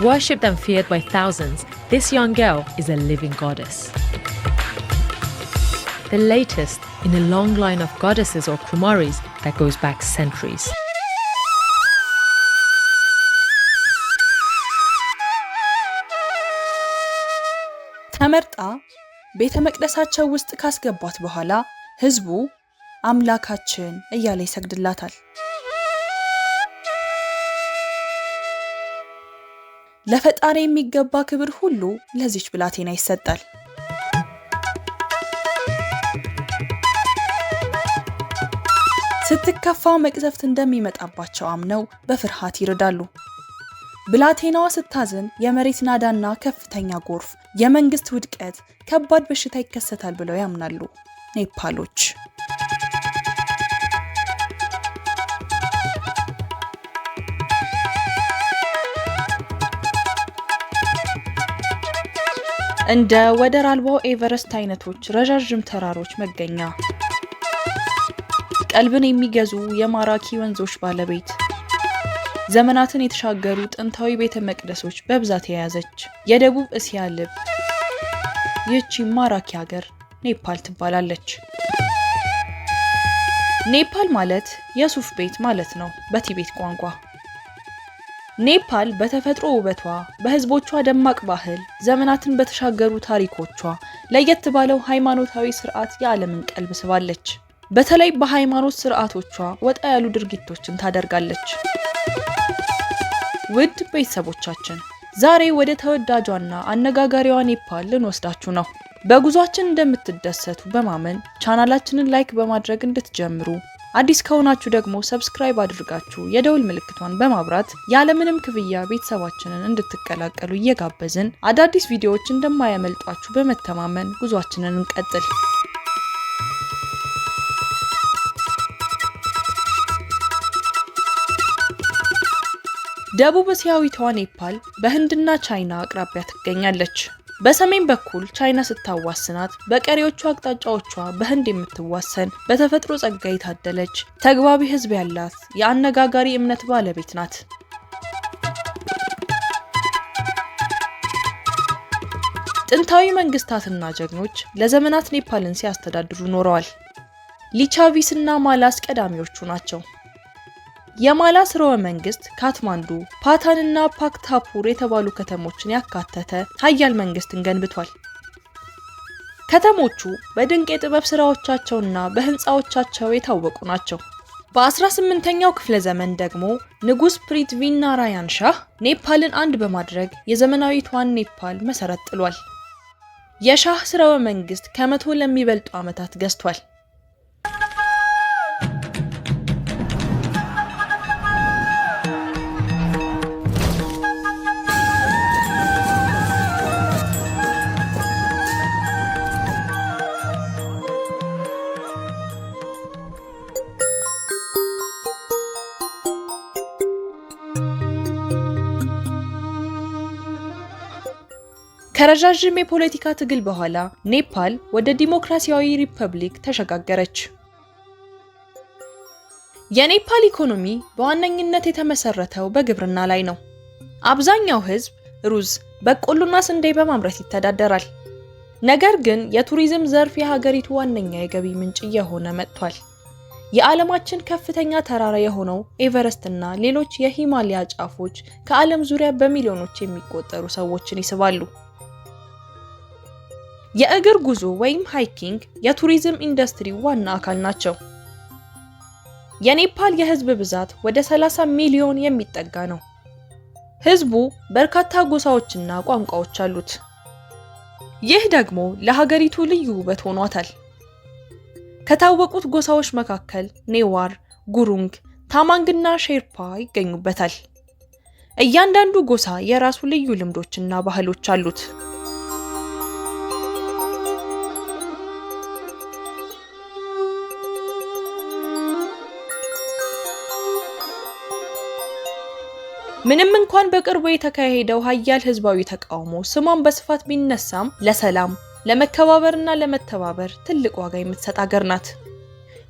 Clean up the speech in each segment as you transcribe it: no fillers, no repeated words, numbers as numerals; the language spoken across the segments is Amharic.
Worshipped and feared by thousands, this young girl is a living goddess. The latest in a long line of goddesses or Kumaris that goes back centuries. ተመርጣ ቤተ መቅደሳቸው ውስጥ ካስገቧት በኋላ ህዝቡ አምላካችን እያለ ይሰግድላታል። ለፈጣሪ የሚገባ ክብር ሁሉ ለዚች ብላቴና ይሰጣል። ስትከፋ መቅዘፍት እንደሚመጣባቸው አምነው በፍርሃት ይርዳሉ። ብላቴናዋ ስታዝን የመሬት ናዳና ከፍተኛ ጎርፍ፣ የመንግስት ውድቀት፣ ከባድ በሽታ ይከሰታል ብለው ያምናሉ ኔፓሎች። እንደ ወደር አልባው ኤቨረስት አይነቶች ረዣዥም ተራሮች መገኛ፣ ቀልብን የሚገዙ የማራኪ ወንዞች ባለቤት፣ ዘመናትን የተሻገሩ ጥንታዊ ቤተ መቅደሶች በብዛት የያዘች የደቡብ እስያ ልብ፣ ይህቺ ማራኪ ሀገር ኔፓል ትባላለች። ኔፓል ማለት የሱፍ ቤት ማለት ነው በቲቤት ቋንቋ። ኔፓል በተፈጥሮ ውበቷ፣ በህዝቦቿ ደማቅ ባህል፣ ዘመናትን በተሻገሩ ታሪኮቿ፣ ለየት ባለው ሃይማኖታዊ ስርዓት የዓለምን ቀልብ ስባለች። በተለይ በሃይማኖት ስርዓቶቿ ወጣ ያሉ ድርጊቶችን ታደርጋለች። ውድ ቤተሰቦቻችን ዛሬ ወደ ተወዳጇና አነጋጋሪዋ ኔፓል ልንወስዳችሁ ነው። በጉዟችን እንደምትደሰቱ በማመን ቻናላችንን ላይክ በማድረግ እንድትጀምሩ፣ አዲስ ከሆናችሁ ደግሞ ሰብስክራይብ አድርጋችሁ የደውል ምልክቷን በማብራት ያለምንም ክፍያ ቤተሰባችንን እንድትቀላቀሉ እየጋበዝን አዳዲስ ቪዲዮዎች እንደማያመልጧችሁ በመተማመን ጉዟችንን እንቀጥል። ደቡብ እስያዊቷ ኔፓል በህንድና ቻይና አቅራቢያ ትገኛለች። በሰሜን በኩል ቻይና ስታዋስናት፣ በቀሪዎቹ አቅጣጫዎቿ በህንድ የምትዋሰን በተፈጥሮ ጸጋ የታደለች ተግባቢ ህዝብ ያላት የአነጋጋሪ እምነት ባለቤት ናት። ጥንታዊ መንግስታትና ጀግኖች ለዘመናት ኔፓልን ሲያስተዳድሩ ኖረዋል። ሊቻቪስና ማላስ ቀዳሚዎቹ ናቸው። የማላ ስርወ መንግስት ካትማንዱ፣ ፓታንና ፓክታፑር የተባሉ ከተሞችን ያካተተ ኃያል መንግስትን ገንብቷል። ከተሞቹ በድንቅ የጥበብ ስራዎቻቸውና በህንፃዎቻቸው የታወቁ ናቸው። በ18ኛው ክፍለ ዘመን ደግሞ ንጉስ ፕሪትቪናራያን ሻህ ኔፓልን አንድ በማድረግ የዘመናዊቷን ኔፓል መሰረት ጥሏል። የሻህ ስርወ መንግስት ከ100 ለሚበልጡ ዓመታት ገዝቷል። ከረዣዥም የፖለቲካ ትግል በኋላ ኔፓል ወደ ዲሞክራሲያዊ ሪፐብሊክ ተሸጋገረች። የኔፓል ኢኮኖሚ በዋነኝነት የተመሰረተው በግብርና ላይ ነው። አብዛኛው ህዝብ ሩዝ፣ በቆሎና ስንዴ በማምረት ይተዳደራል። ነገር ግን የቱሪዝም ዘርፍ የሀገሪቱ ዋነኛ የገቢ ምንጭ እየሆነ መጥቷል። የዓለማችን ከፍተኛ ተራራ የሆነው ኤቨረስት እና ሌሎች የሂማሊያ ጫፎች ከዓለም ዙሪያ በሚሊዮኖች የሚቆጠሩ ሰዎችን ይስባሉ። የእግር ጉዞ ወይም ሃይኪንግ የቱሪዝም ኢንዱስትሪ ዋና አካል ናቸው። የኔፓል የህዝብ ብዛት ወደ 30 ሚሊዮን የሚጠጋ ነው። ህዝቡ በርካታ ጎሳዎችና ቋንቋዎች አሉት። ይህ ደግሞ ለሀገሪቱ ልዩ ውበት ሆኗታል። ከታወቁት ጎሳዎች መካከል ኔዋር፣ ጉሩንግ፣ ታማንግና ሼርፓ ይገኙበታል። እያንዳንዱ ጎሳ የራሱ ልዩ ልምዶችና ባህሎች አሉት። ምንም እንኳን በቅርቡ የተካሄደው ኃያል ህዝባዊ ተቃውሞ ስሟን በስፋት ቢነሳም ለሰላም፣ ለመከባበርና ለመተባበር ትልቅ ዋጋ የምትሰጥ ሀገር ናት።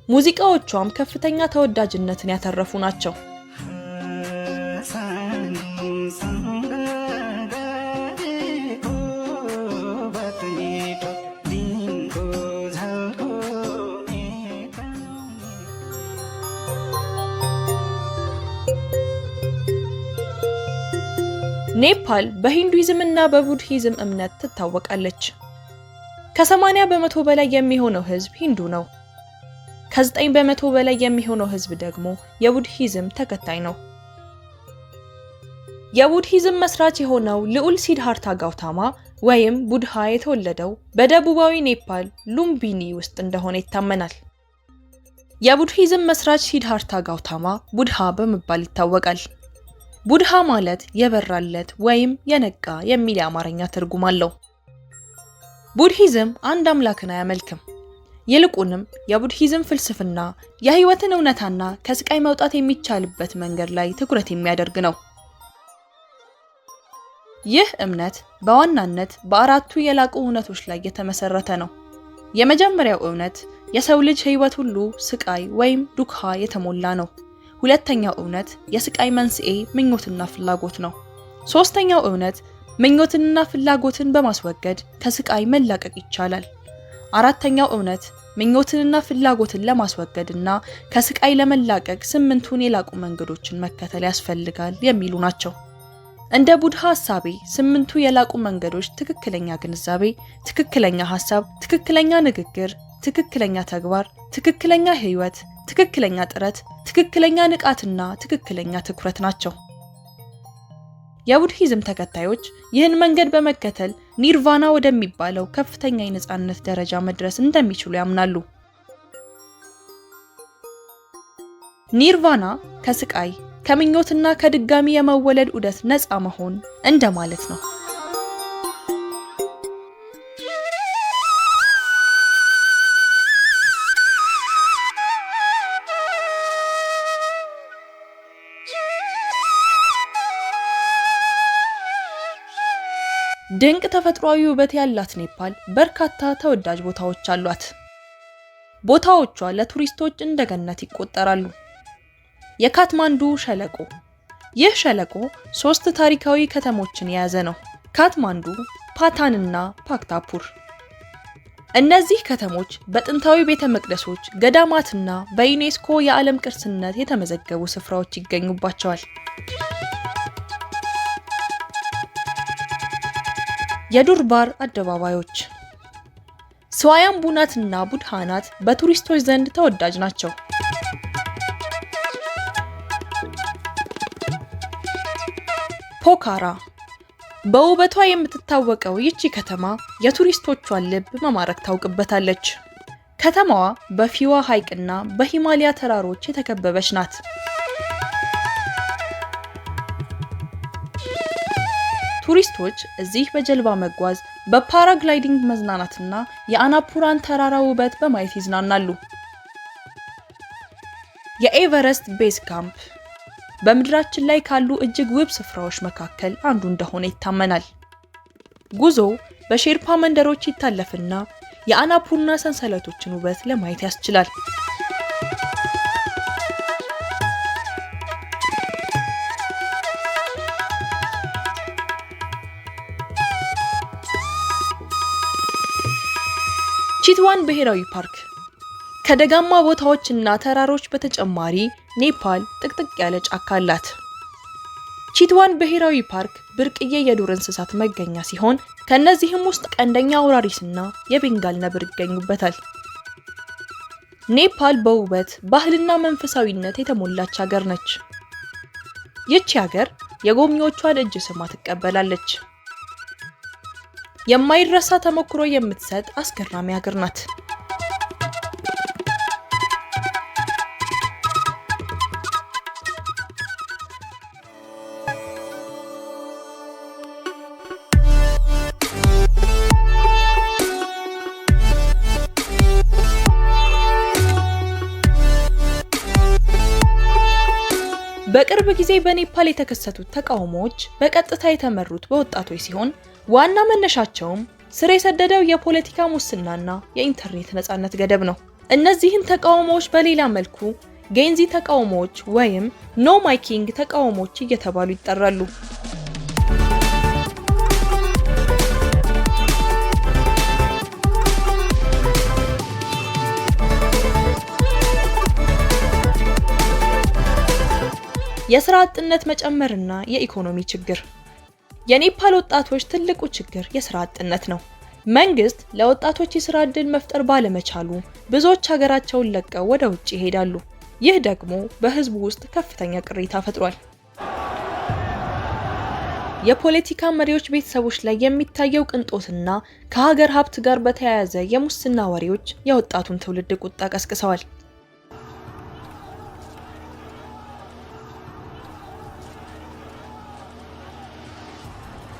ሙዚቃዎቿም ከፍተኛ ተወዳጅነትን ያተረፉ ናቸው። ኔፓል በሂንዱይዝምና በቡድሂዝም እምነት ትታወቃለች። ከ80 በመቶ በላይ የሚሆነው ህዝብ ሂንዱ ነው። ከ9 በመቶ በላይ የሚሆነው ህዝብ ደግሞ የቡድሂዝም ተከታይ ነው። የቡድሂዝም መስራች የሆነው ልዑል ሲድሃርታ ጋውታማ ወይም ቡድሃ የተወለደው በደቡባዊ ኔፓል ሉምቢኒ ውስጥ እንደሆነ ይታመናል። የቡድሂዝም መስራች ሲድሃርታ ጋውታማ ቡድሃ በመባል ይታወቃል። ቡድሃ ማለት የበራለት ወይም የነቃ የሚል የአማርኛ ትርጉም አለው። ቡድሂዝም አንድ አምላክን አያመልክም። ይልቁንም የቡድሂዝም ፍልስፍና የህይወትን እውነታና ከስቃይ መውጣት የሚቻልበት መንገድ ላይ ትኩረት የሚያደርግ ነው። ይህ እምነት በዋናነት በአራቱ የላቁ እውነቶች ላይ የተመሰረተ ነው። የመጀመሪያው እውነት የሰው ልጅ ህይወት ሁሉ ስቃይ ወይም ዱክሃ የተሞላ ነው። ሁለተኛው እውነት የስቃይ መንስኤ ምኞትና ፍላጎት ነው። ሶስተኛው እውነት ምኞትንና ፍላጎትን በማስወገድ ከስቃይ መላቀቅ ይቻላል። አራተኛው እውነት ምኞትንና ፍላጎትን ለማስወገድና ከስቃይ ለመላቀቅ 8ቱን የላቁ መንገዶችን መከተል ያስፈልጋል የሚሉ ናቸው። እንደ ቡድሃ ሐሳቤ 8ቱ የላቁ መንገዶች ትክክለኛ ግንዛቤ፣ ትክክለኛ ሐሳብ፣ ትክክለኛ ንግግር፣ ትክክለኛ ተግባር፣ ትክክለኛ ህይወት፣ ትክክለኛ ጥረት፣ ትክክለኛ ንቃትና ትክክለኛ ትኩረት ናቸው። የቡድሂዝም ተከታዮች ይህን መንገድ በመከተል ኒርቫና ወደሚባለው ከፍተኛ የነጻነት ደረጃ መድረስ እንደሚችሉ ያምናሉ። ኒርቫና ከስቃይ ከምኞትና ከድጋሚ የመወለድ ዑደት ነፃ መሆን እንደማለት ነው። ድንቅ ተፈጥሯዊ ውበት ያላት ኔፓል በርካታ ተወዳጅ ቦታዎች አሏት። ቦታዎቿ ለቱሪስቶች እንደ ገነት ይቆጠራሉ። የካትማንዱ ሸለቆ። ይህ ሸለቆ 3 ታሪካዊ ከተሞችን የያዘ ነው፤ ካትማንዱ፣ ፓታንና ፓክታፑር። እነዚህ ከተሞች በጥንታዊ ቤተ መቅደሶች፣ ገዳማትና በዩኔስኮ የዓለም ቅርስነት የተመዘገቡ ስፍራዎች ይገኙባቸዋል። የዱርባር አደባባዮች። ስዋያምቡናትና ቡድሃናት በቱሪስቶች ዘንድ ተወዳጅ ናቸው። ፖካራ። በውበቷ የምትታወቀው ይቺ ከተማ የቱሪስቶቿን ልብ መማረክ ታውቅበታለች። ከተማዋ በፊዋ ሐይቅና በሂማሊያ ተራሮች የተከበበች ናት። ቱሪስቶች እዚህ በጀልባ መጓዝ፣ በፓራግላይዲንግ መዝናናትና የአናፑራን ተራራ ውበት በማየት ይዝናናሉ። የኤቨረስት ቤዝ ካምፕ በምድራችን ላይ ካሉ እጅግ ውብ ስፍራዎች መካከል አንዱ እንደሆነ ይታመናል። ጉዞ በሼርፓ መንደሮች ይታለፍና የአናፑርና ሰንሰለቶችን ውበት ለማየት ያስችላል። ቺትዋን ብሔራዊ ፓርክ ከደጋማ ቦታዎችና ተራሮች በተጨማሪ ኔፓል ጥቅጥቅ ያለ ጫካ አላት። ቺትዋን ብሔራዊ ፓርክ ብርቅዬ የዱር እንስሳት መገኛ ሲሆን ከነዚህም ውስጥ ቀንደኛ አውራሪስና የቤንጋል ነብር ይገኙበታል። ኔፓል በውበት ባህልና መንፈሳዊነት የተሞላች ሀገር ነች። ይህች ሀገር የጎብኚዎቿን እጅ ስማ ትቀበላለች። የማይረሳ ተሞክሮ የምትሰጥ አስገራሚ ሀገር ናት። በቅርብ ጊዜ በኔፓል የተከሰቱት ተቃውሞዎች በቀጥታ የተመሩት በወጣቶች ሲሆን ዋና መነሻቸውም ስር የሰደደው የፖለቲካ ሙስናና የኢንተርኔት ነጻነት ገደብ ነው። እነዚህን ተቃውሞዎች በሌላ መልኩ ጌንዚ ተቃውሞዎች ወይም ኖ ማይኪንግ ተቃውሞዎች እየተባሉ ይጠራሉ። የስራ አጥነት መጨመርና የኢኮኖሚ ችግር የኔፓል ወጣቶች ትልቁ ችግር የሥራ አጥነት ነው። መንግስት ለወጣቶች የሥራ ዕድል መፍጠር ባለመቻሉ ብዙዎች ሀገራቸውን ለቀው ወደ ውጭ ይሄዳሉ። ይህ ደግሞ በህዝቡ ውስጥ ከፍተኛ ቅሬታ ፈጥሯል። የፖለቲካ መሪዎች ቤተሰቦች ላይ የሚታየው ቅንጦትና ከሀገር ሀብት ጋር በተያያዘ የሙስና ወሬዎች የወጣቱን ትውልድ ቁጣ ቀስቅሰዋል።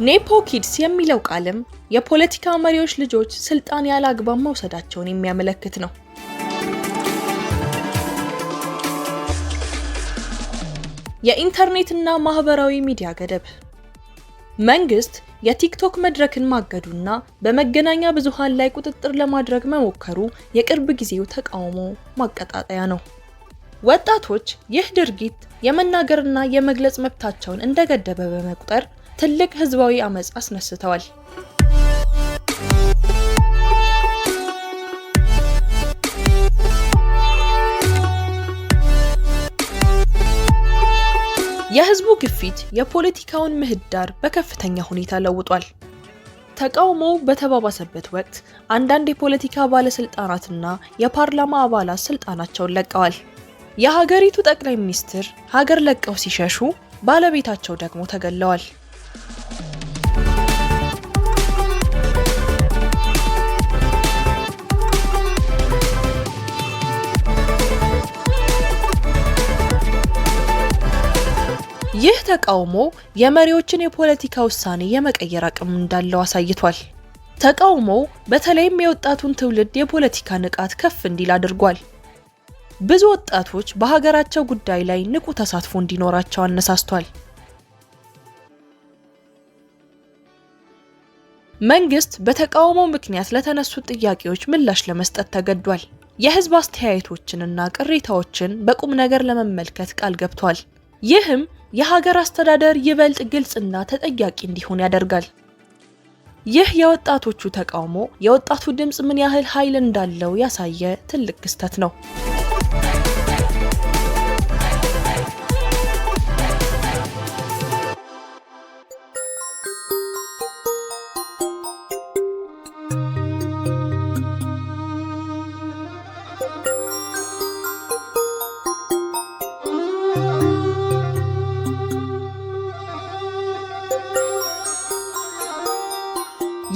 ኔፖ ኪድስ የሚለው ቃልም የፖለቲካ መሪዎች ልጆች ስልጣን ያለ አግባብ መውሰዳቸውን የሚያመለክት ነው። የኢንተርኔትና ማህበራዊ ሚዲያ ገደብ መንግስት የቲክቶክ መድረክን ማገዱና በመገናኛ ብዙሃን ላይ ቁጥጥር ለማድረግ መሞከሩ የቅርብ ጊዜው ተቃውሞ ማቀጣጠያ ነው። ወጣቶች ይህ ድርጊት የመናገርና የመግለጽ መብታቸውን እንደገደበ በመቁጠር ትልቅ ህዝባዊ አመጽ አስነስተዋል። የህዝቡ ግፊት የፖለቲካውን ምህዳር በከፍተኛ ሁኔታ ለውጧል። ተቃውሞው በተባባሰበት ወቅት አንዳንድ የፖለቲካ ባለስልጣናትና የፓርላማ አባላት ስልጣናቸውን ለቀዋል። የሀገሪቱ ጠቅላይ ሚኒስትር ሀገር ለቀው ሲሸሹ፣ ባለቤታቸው ደግሞ ተገለዋል። ይህ ተቃውሞ የመሪዎችን የፖለቲካ ውሳኔ የመቀየር አቅም እንዳለው አሳይቷል። ተቃውሞው በተለይም የወጣቱን ትውልድ የፖለቲካ ንቃት ከፍ እንዲል አድርጓል። ብዙ ወጣቶች በሀገራቸው ጉዳይ ላይ ንቁ ተሳትፎ እንዲኖራቸው አነሳስቷል። መንግስት በተቃውሞው ምክንያት ለተነሱ ጥያቄዎች ምላሽ ለመስጠት ተገዷል። የህዝብ አስተያየቶችንና ቅሬታዎችን በቁም ነገር ለመመልከት ቃል ገብቷል። ይህም የሀገር አስተዳደር ይበልጥ ግልጽና ተጠያቂ እንዲሆን ያደርጋል። ይህ የወጣቶቹ ተቃውሞ የወጣቱ ድምጽ ምን ያህል ኃይል እንዳለው ያሳየ ትልቅ ክስተት ነው።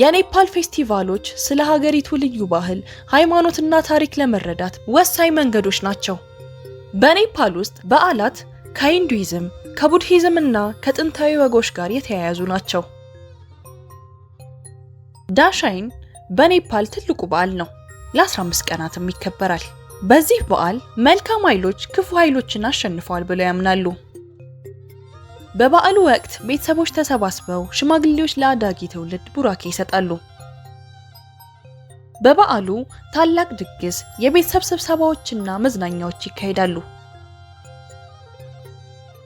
የኔፓል ፌስቲቫሎች ስለ ሀገሪቱ ልዩ ባህል፣ ሃይማኖትና ታሪክ ለመረዳት ወሳኝ መንገዶች ናቸው። በኔፓል ውስጥ በዓላት ከሂንዱይዝም፣ ከቡድሂዝም እና ከጥንታዊ ወጎች ጋር የተያያዙ ናቸው። ዳሻይን በኔፓል ትልቁ በዓል ነው። ለ15 ቀናትም ይከበራል። በዚህ በዓል መልካም ኃይሎች ክፉ ኃይሎችን አሸንፈዋል ብለው ያምናሉ። በበዓሉ ወቅት ቤተሰቦች ተሰባስበው ሽማግሌዎች ለአዳጊ ትውልድ ቡራኬ ይሰጣሉ። በበዓሉ ታላቅ ድግስ፣ የቤተሰብ ስብሰባዎችና መዝናኛዎች ይካሄዳሉ።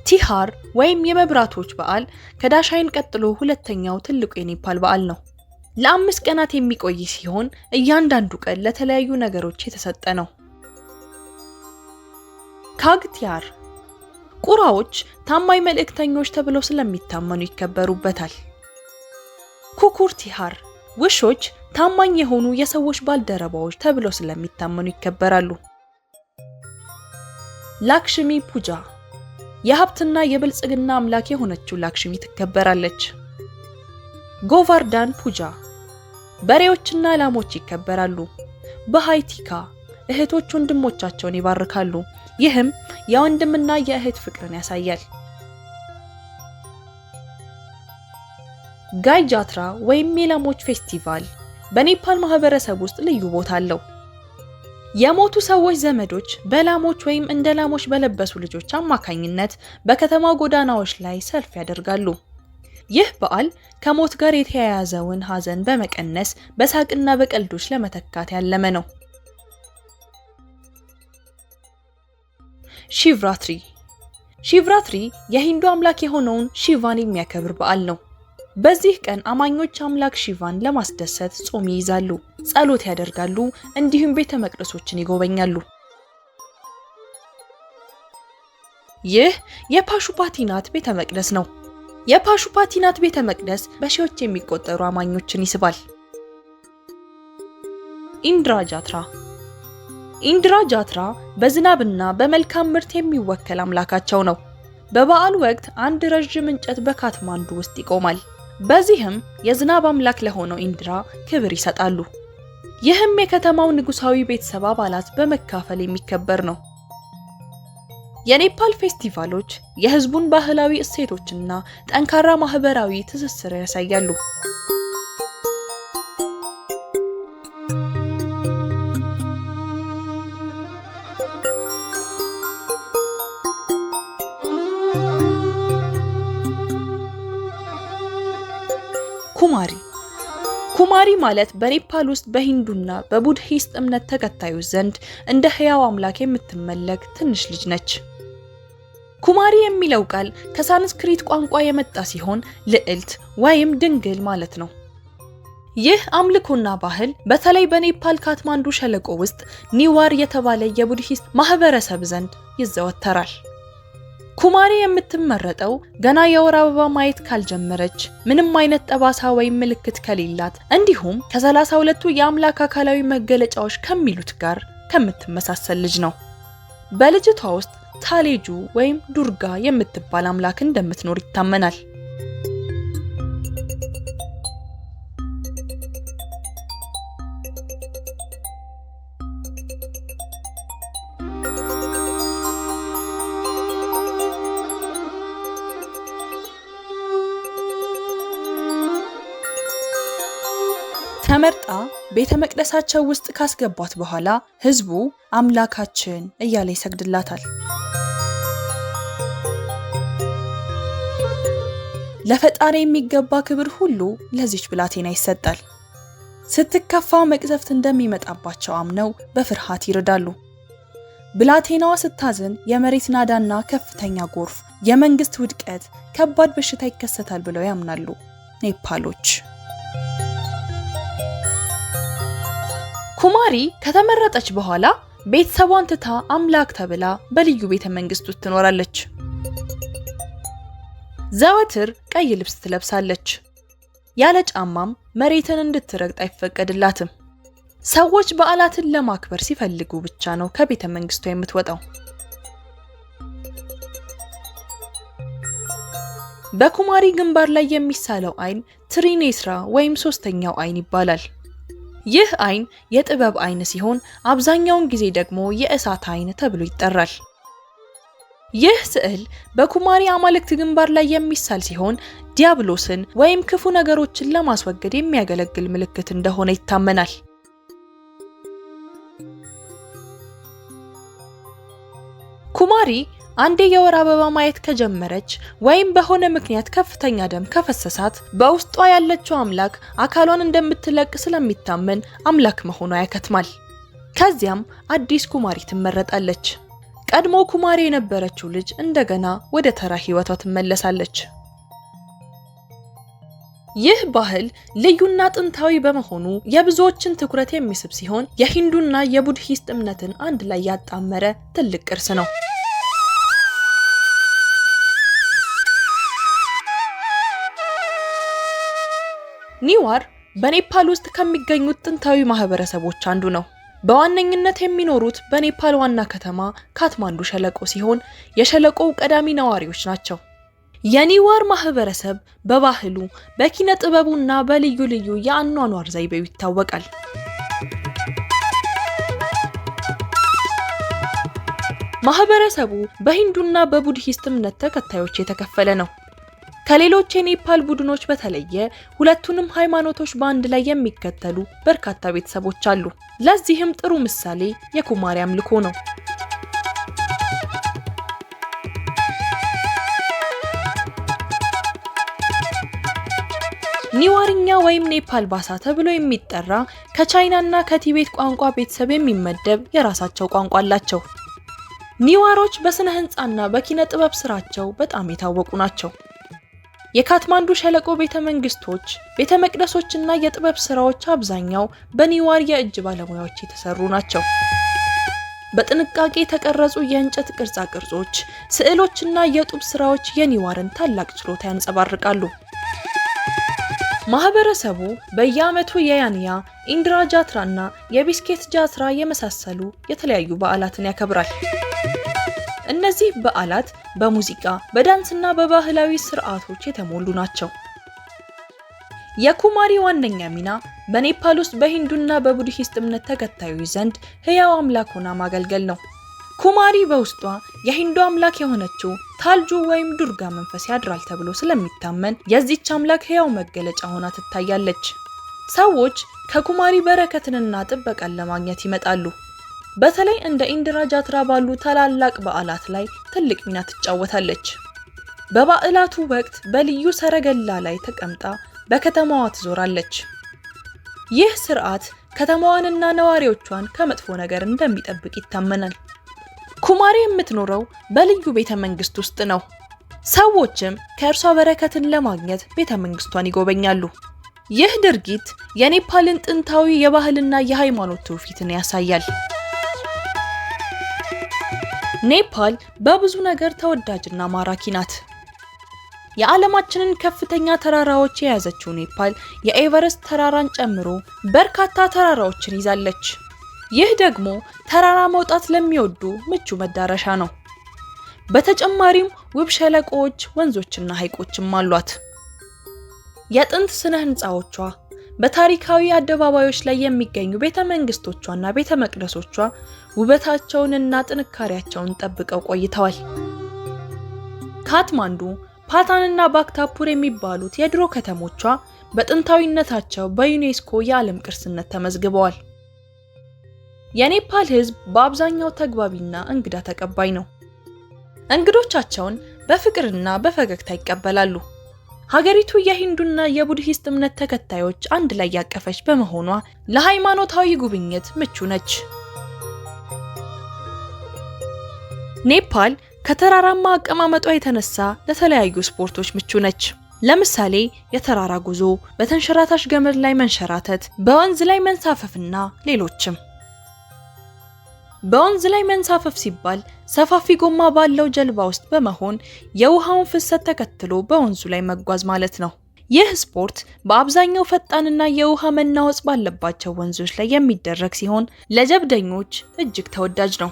ቲሃር ወይም የመብራቶች በዓል ከዳሻይን ቀጥሎ ሁለተኛው ትልቁ የኔፓል በዓል ነው። ለ5 ቀናት የሚቆይ ሲሆን እያንዳንዱ ቀን ለተለያዩ ነገሮች የተሰጠ ነው። ካግቲያር ቁራዎች ታማኝ መልእክተኞች ተብለው ስለሚታመኑ ይከበሩበታል። ኩኩር ቲሃር ውሾች ታማኝ የሆኑ የሰዎች ባልደረባዎች ተብለው ስለሚታመኑ ይከበራሉ። ላክሽሚ ፑጃ የሀብትና የብልጽግና አምላክ የሆነችው ላክሽሚ ትከበራለች። ጎቫርዳን ፑጃ በሬዎችና ላሞች ይከበራሉ። በሃይቲካ እህቶች ወንድሞቻቸውን ይባርካሉ። ይህም የወንድምና የእህት ፍቅርን ያሳያል። ጋይ ጃትራ ወይም የላሞች ፌስቲቫል በኔፓል ማህበረሰብ ውስጥ ልዩ ቦታ አለው። የሞቱ ሰዎች ዘመዶች በላሞች ወይም እንደ ላሞች በለበሱ ልጆች አማካኝነት በከተማ ጎዳናዎች ላይ ሰልፍ ያደርጋሉ። ይህ በዓል ከሞት ጋር የተያያዘውን ሐዘን በመቀነስ በሳቅና በቀልዶች ለመተካት ያለመ ነው። ሺቭራትሪ የሂንዱ አምላክ የሆነውን ሺቫን የሚያከብር በዓል ነው። በዚህ ቀን አማኞች አምላክ ሺቫን ለማስደሰት ጾም ይይዛሉ፣ ጸሎት ያደርጋሉ፣ እንዲሁም ቤተ መቅደሶችን ይጎበኛሉ። ይህ የፓሹፓቲናት ቤተ መቅደስ ነው። የፓሹፓቲናት ቤተ መቅደስ በሺዎች የሚቆጠሩ አማኞችን ይስባል። ኢንድራጃትራ በዝናብና በመልካም ምርት የሚወከል አምላካቸው ነው። በበዓል ወቅት አንድ ረዥም እንጨት በካትማንዱ ውስጥ ይቆማል። በዚህም የዝናብ አምላክ ለሆነው ኢንድራ ክብር ይሰጣሉ። ይህም የከተማው ንጉሳዊ ቤተሰብ አባላት በመካፈል የሚከበር ነው። የኔፓል ፌስቲቫሎች የህዝቡን ባህላዊ እሴቶችና ጠንካራ ማህበራዊ ትስስር ያሳያሉ። ኩማሪ ማለት በኔፓል ውስጥ በሂንዱና በቡድሂስት እምነት ተከታዮች ዘንድ እንደ ሕያው አምላክ የምትመለክ ትንሽ ልጅ ነች። ኩማሪ የሚለው ቃል ከሳንስክሪት ቋንቋ የመጣ ሲሆን ልዕልት ወይም ድንግል ማለት ነው። ይህ አምልኮና ባህል በተለይ በኔፓል ካትማንዱ ሸለቆ ውስጥ ኒዋር የተባለ የቡድሂስት ማህበረሰብ ዘንድ ይዘወተራል። ኩማሪ የምትመረጠው ገና የወር አበባ ማየት ካልጀመረች፣ ምንም አይነት ጠባሳ ወይም ምልክት ከሌላት፣ እንዲሁም ከ32ቱ የአምላክ አካላዊ መገለጫዎች ከሚሉት ጋር ከምትመሳሰል ልጅ ነው። በልጅቷ ውስጥ ታሌጁ ወይም ዱርጋ የምትባል አምላክ እንደምትኖር ይታመናል። ተመርጣ ቤተ መቅደሳቸው ውስጥ ካስገቧት በኋላ ህዝቡ አምላካችን እያለ ይሰግድላታል። ለፈጣሪ የሚገባ ክብር ሁሉ ለዚች ብላቴና ይሰጣል። ስትከፋ መቅሰፍት እንደሚመጣባቸው አምነው በፍርሃት ይርዳሉ። ብላቴናዋ ስታዝን የመሬት ናዳና ከፍተኛ ጎርፍ፣ የመንግስት ውድቀት፣ ከባድ በሽታ ይከሰታል ብለው ያምናሉ ኔፓሎች። ኩማሪ ከተመረጠች በኋላ ቤተሰቧን ትታ አምላክ ተብላ በልዩ ቤተ መንግስት ውስጥ ትኖራለች። ዘወትር ቀይ ልብስ ትለብሳለች። ያለ ጫማም መሬትን እንድትረግጥ አይፈቀድላትም። ሰዎች በዓላትን ለማክበር ሲፈልጉ ብቻ ነው ከቤተ መንግስቷ የምትወጣው። በኩማሪ ግንባር ላይ የሚሳለው አይን ትሪኔስራ ወይም ሶስተኛው አይን ይባላል። ይህ አይን የጥበብ አይን ሲሆን አብዛኛውን ጊዜ ደግሞ የእሳት አይን ተብሎ ይጠራል። ይህ ስዕል በኩማሪ አማልክት ግንባር ላይ የሚሳል ሲሆን ዲያብሎስን ወይም ክፉ ነገሮችን ለማስወገድ የሚያገለግል ምልክት እንደሆነ ይታመናል። ኩማሪ አንዴ የወር አበባ ማየት ከጀመረች ወይም በሆነ ምክንያት ከፍተኛ ደም ከፈሰሳት በውስጧ ያለችው አምላክ አካሏን እንደምትለቅ ስለሚታመን አምላክ መሆኗ ያከትማል። ከዚያም አዲስ ኩማሪ ትመረጣለች። ቀድሞ ኩማሪ የነበረችው ልጅ እንደገና ወደ ተራ ህይወቷ ትመለሳለች። ይህ ባህል ልዩና ጥንታዊ በመሆኑ የብዙዎችን ትኩረት የሚስብ ሲሆን የሂንዱና የቡድሂስት እምነትን አንድ ላይ ያጣመረ ትልቅ ቅርስ ነው። ኒዋር በኔፓል ውስጥ ከሚገኙት ጥንታዊ ማህበረሰቦች አንዱ ነው። በዋነኝነት የሚኖሩት በኔፓል ዋና ከተማ ካትማንዱ ሸለቆ ሲሆን የሸለቆው ቀዳሚ ነዋሪዎች ናቸው። የኒዋር ማህበረሰብ በባህሉ፣ በኪነ ጥበቡና በልዩ ልዩ የአኗኗር ዘይቤው ይታወቃል። ማህበረሰቡ በሂንዱና በቡድሂስት እምነት ተከታዮች የተከፈለ ነው። ከሌሎች የኔፓል ቡድኖች በተለየ ሁለቱንም ሃይማኖቶች በአንድ ላይ የሚከተሉ በርካታ ቤተሰቦች አሉ። ለዚህም ጥሩ ምሳሌ የኩማሪ አምልኮ ነው። ኒዋርኛ ወይም ኔፓል ባሳ ተብሎ የሚጠራ ከቻይናና ከቲቤት ቋንቋ ቤተሰብ የሚመደብ የራሳቸው ቋንቋ አላቸው። ኒዋሮች በስነ ህንጻና በኪነ ጥበብ ስራቸው በጣም የታወቁ ናቸው። የካትማንዱ ሸለቆ ቤተመንግስቶች፣ ቤተመቅደሶችና የጥበብ ስራዎች አብዛኛው በኒዋር የእጅ ባለሙያዎች የተሰሩ ናቸው። በጥንቃቄ የተቀረጹ የእንጨት ቅርጻ ቅርጾች፣ ስዕሎችና የጡብ ስራዎች የኒዋርን ታላቅ ችሎታ ያንጸባርቃሉ። ማህበረሰቡ በየዓመቱ የያንያ፣ ኢንድራ ጃትራና የቢስኬት ጃትራ የመሳሰሉ የተለያዩ በዓላትን ያከብራል። እነዚህ በዓላት በሙዚቃ፣ በዳንስና በባህላዊ ስርዓቶች የተሞሉ ናቸው። የኩማሪ ዋነኛ ሚና በኔፓል ውስጥ በሂንዱና በቡድሂስት እምነት ተከታዮች ዘንድ ሕያው አምላክ ሆና ማገልገል ነው። ኩማሪ በውስጧ የሂንዱ አምላክ የሆነችው ታልጁ ወይም ዱርጋ መንፈስ ያድራል ተብሎ ስለሚታመን የዚች አምላክ ሕያው መገለጫ ሆና ትታያለች። ሰዎች ከኩማሪ በረከትንና ጥበቃን ለማግኘት ይመጣሉ። በተለይ እንደ ኢንድራ ጃትራ ባሉ ታላላቅ በዓላት ላይ ትልቅ ሚና ትጫወታለች። በበዓላቱ ወቅት በልዩ ሰረገላ ላይ ተቀምጣ በከተማዋ ትዞራለች። ይህ ስርዓት ከተማዋንና ነዋሪዎቿን ከመጥፎ ነገር እንደሚጠብቅ ይታመናል። ኩማሪ የምትኖረው በልዩ ቤተ መንግስት ውስጥ ነው። ሰዎችም ከእርሷ በረከትን ለማግኘት ቤተ መንግስቷን ይጎበኛሉ። ይህ ድርጊት የኔፓልን ጥንታዊ የባህልና የሃይማኖት ትውፊትን ያሳያል። ኔፓል በብዙ ነገር ተወዳጅና ማራኪ ናት። የዓለማችንን ከፍተኛ ተራራዎች የያዘችው ኔፓል የኤቨረስት ተራራን ጨምሮ በርካታ ተራራዎችን ይዛለች። ይህ ደግሞ ተራራ መውጣት ለሚወዱ ምቹ መዳረሻ ነው። በተጨማሪም ውብ ሸለቆዎች፣ ወንዞችና ሐይቆችም አሏት። የጥንት ስነ ህንጻዎቿ፣ በታሪካዊ አደባባዮች ላይ የሚገኙ ቤተ መንግስቶቿና ቤተ መቅደሶቿ ውበታቸውንና ጥንካሬያቸውን ጠብቀው ቆይተዋል። ካትማንዱ፣ ፓታንና ባክታፑር የሚባሉት የድሮ ከተሞቿ በጥንታዊነታቸው በዩኔስኮ የዓለም ቅርስነት ተመዝግበዋል። የኔፓል ህዝብ በአብዛኛው ተግባቢና እንግዳ ተቀባይ ነው። እንግዶቻቸውን በፍቅርና በፈገግታ ይቀበላሉ። ሀገሪቱ የሂንዱና የቡድሂስት እምነት ተከታዮች አንድ ላይ ያቀፈች በመሆኗ ለሃይማኖታዊ ጉብኝት ምቹ ነች። ኔፓል ከተራራማ አቀማመጧ የተነሳ ለተለያዩ ስፖርቶች ምቹ ነች። ለምሳሌ የተራራ ጉዞ፣ በተንሸራታች ገመድ ላይ መንሸራተት፣ በወንዝ ላይ መንሳፈፍና ሌሎችም። በወንዝ ላይ መንሳፈፍ ሲባል ሰፋፊ ጎማ ባለው ጀልባ ውስጥ በመሆን የውሃውን ፍሰት ተከትሎ በወንዙ ላይ መጓዝ ማለት ነው። ይህ ስፖርት በአብዛኛው ፈጣንና የውሃ መናወጽ ባለባቸው ወንዞች ላይ የሚደረግ ሲሆን ለጀብደኞች እጅግ ተወዳጅ ነው።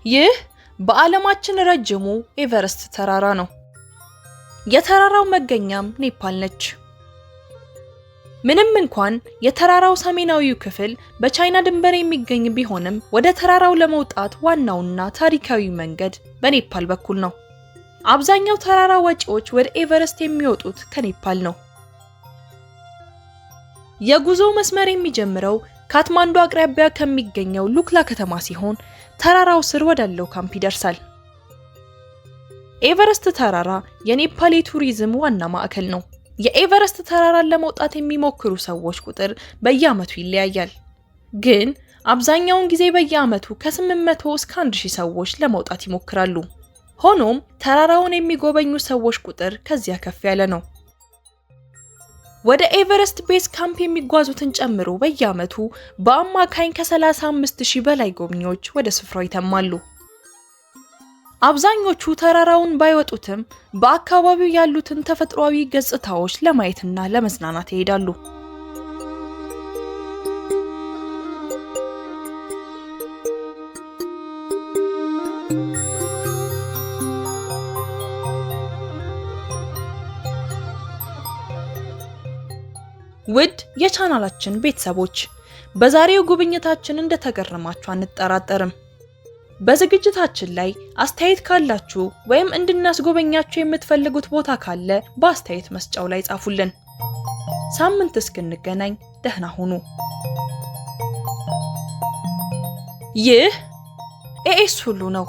ይህ በዓለማችን ረጅሙ ኤቨረስት ተራራ ነው። የተራራው መገኛም ኔፓል ነች። ምንም እንኳን የተራራው ሰሜናዊው ክፍል በቻይና ድንበር የሚገኝ ቢሆንም ወደ ተራራው ለመውጣት ዋናውና ታሪካዊ መንገድ በኔፓል በኩል ነው። አብዛኛው ተራራ ወጪዎች ወደ ኤቨረስት የሚወጡት ከኔፓል ነው። የጉዞ መስመር የሚጀምረው ካትማንዱ አቅራቢያ ከሚገኘው ሉክላ ከተማ ሲሆን ተራራው ስር ወዳለው ካምፕ ይደርሳል። ኤቨረስት ተራራ የኔፓል የቱሪዝም ዋና ማዕከል ነው። የኤቨረስት ተራራን ለመውጣት የሚሞክሩ ሰዎች ቁጥር በየዓመቱ ይለያያል። ግን አብዛኛውን ጊዜ በየዓመቱ ከ800 እስከ 1000 ሰዎች ለመውጣት ይሞክራሉ። ሆኖም ተራራውን የሚጎበኙ ሰዎች ቁጥር ከዚያ ከፍ ያለ ነው። ወደ ኤቨረስት ቤዝ ካምፕ የሚጓዙትን ጨምሮ በየዓመቱ በአማካኝ ከ35000 በላይ ጎብኚዎች ወደ ስፍራው ይተማሉ። አብዛኞቹ ተራራውን ባይወጡትም በአካባቢው ያሉትን ተፈጥሯዊ ገጽታዎች ለማየትና ለመዝናናት ይሄዳሉ። ውድ የቻናላችን ቤተሰቦች በዛሬው ጉብኝታችን እንደተገረማችሁ አንጠራጠርም። በዝግጅታችን ላይ አስተያየት ካላችሁ ወይም እንድናስጎበኛችሁ የምትፈልጉት ቦታ ካለ በአስተያየት መስጫው ላይ ጻፉልን። ሳምንት እስክንገናኝ ደህና ሁኑ። ይህ ኤኤስ ሁሉ ነው።